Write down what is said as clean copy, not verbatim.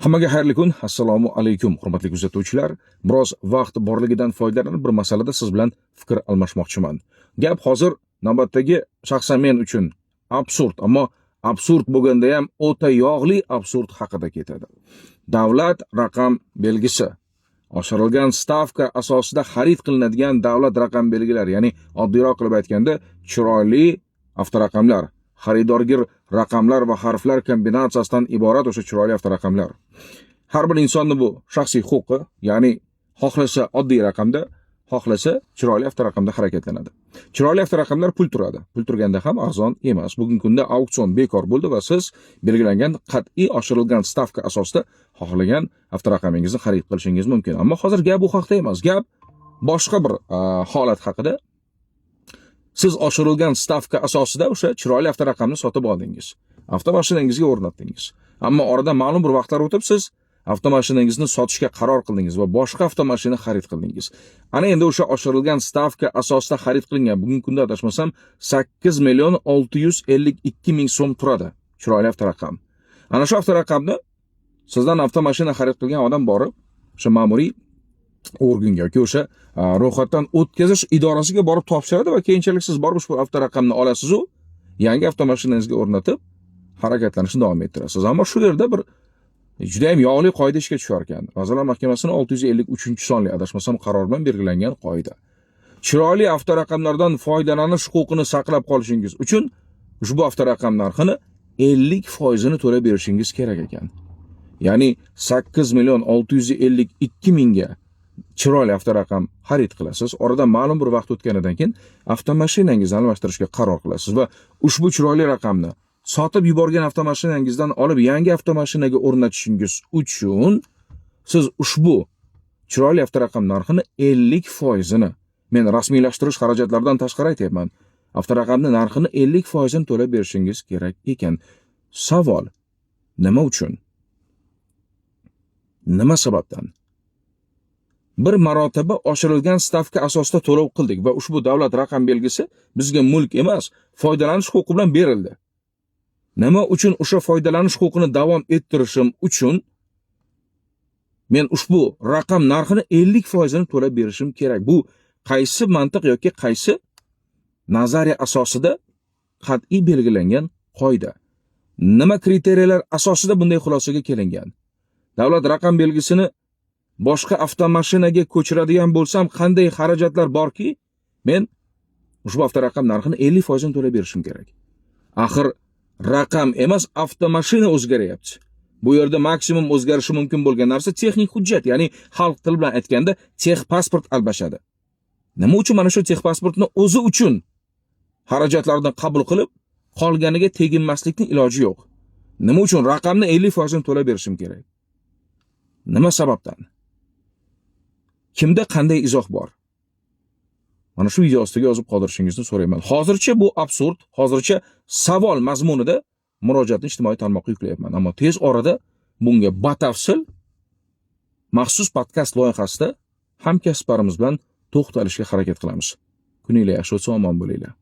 Hammaga xayrli kun. Assalomu alaykum, hurmatli kuzatuvchilar. Biroz vaqt borligidan foydalanib bir masalada siz bilan fikr almashmoqchiman. Gap hozir navbatdagi shaxsan men uchun absurd, ammo absurd bo'lganda ham o'ta yog'li absurd haqida ketadi. Davlat raqam belgisi oshirilgan stavka asosida xarid qilinadigan davlat raqam belgilari, ya'ni oddiyroq qilib aytganda, chiroyli avtoraqamlar, xaridorgir raqamlar va harflar kombinatsiyasidan iborat o'sha chiroyli avtoraqamlar. Har bir insonning bu shaxsiy huquqi, ya'ni xohlasa oddiy raqamda, xohlasa chiroyli avtoraqamda harakatlanadi. Chiroyli avtoraqamlar pul turadi. Pul turganda ham arzon emas. Bugungi kunda auksion bekor bo'ldi va siz belgilangan qat'iy oshirilgan stavka asosida xohlagan avtoraqamingizni xarid qilishingiz mumkin. Ammo hozir gap bu haqda emas. Gap boshqa bir holat haqida. Siz oshirilgan stavka asosida o'sha chiroyli avtoraqamni sotib oldingiz. Avtomashinangizga o'rnatdingiz. Ammo oradan ma'lum bir vaqtlar o'tib siz avtomashinangizni sotishga qaror qildingiz va boshqa avtomashina xarid qildingiz. Ana endi o'sha oshirilgan stavka asosida xarid qilingan, bugungi kunda adashmasam 8.652.000 so'm turadi chiroyli avtoraqam. Ana shu avtoraqamni sizdan avtomashina xarid qilgan odam borib, o'sha ma'muriy organga yoki o'sha ro'yxatdan o'tkazish idorasiga borib topshiradi va keyinchalik siz borib ushbu avtoraqamni olasiz u yangi avtomashinangizga o'rnatib harakatlanishni davom ettirasiz. Ammo shu yerda bir juda ham yog'li qoida ishga tushar ekan. Vazirlar Mahkamasining 653-sonli adashmasam qaror bilan belgilangan qoida. Chiroyli avtoraqamlardan foydalanish huquqini saqlab qolishingiz uchun ushbu avtoraqam narxini 50% to'lab berishingiz kerak ekan. Ya'ni 8.652.000 ga chiroyli avtoraqam xarid qilasiz. Oradan ma'lum bir vaqt o'tganidan keyin avtomashinangizni almashtirishga qaror qilasiz va ushbu chiroyli raqamni sotib yuborgan avtomashinangizdan olib yangi avtomashinaga o'rnatishingiz uchun siz ushbu chiroyli avtoraqam narxini 50%ni, men rasmiylashtirish xarajatlaridan tashqari aytyapman, avtoraqamni narxini 50%ni to'lab berishingiz kerak ekan. Savol: nima uchun? Nima sababdan? Bir marotaba oshirilgan stavka asosida to'lov qildik va ushbu davlat raqam belgisi bizga mulk emas, foydalanish huquqi bilan berildi. Nima uchun o'sha foydalanish huquqini davom ettirishim uchun men ushbu raqam narxini 50%ni to'lab berishim kerak? Bu qaysi mantiq yoki qaysi nazariya asosida qat'iy belgilangan qoida? Nima kriteriyalar asosida bunday xulosaga kelingan? Davlat raqam belgisini boshqa avtomashinaga ko'chiradigan bo'lsam qanday xarajatlar borki, men ushbu avtoraqam narxini 50% ni to'lab berishim kerak. Axir raqam emas, avtomashina o'zgaryapti. Bu yerda maksimum o'zgarishi mumkin bo'lgan narsa texnik hujjat, ya'ni xalq tili bilan aytganda texpasport almashadi. Nima uchun mana shu texpasportni o'zi uchun xarajatlarni qabul qilib, qolganiga teginmaslikning iloji yo'q? Nima uchun raqamni 50% ni to'lab berishim kerak? Nima sababdan? Kimda qanday izoh bor? Mana shu video ostiga yozib qoldirishingizni so'rayman. Hozircha bu absurd, hozircha savol mazmunida murojaatni ijtimoiy tarmoqqa yuklayapman. Ammo tez orada bunga batafsil maxsus podkast loyihasida hamkasblarimiz bilan to'xtalishga harakat qilamiz. Kuninglar yaxshi o'tsin, omon bo'linglar.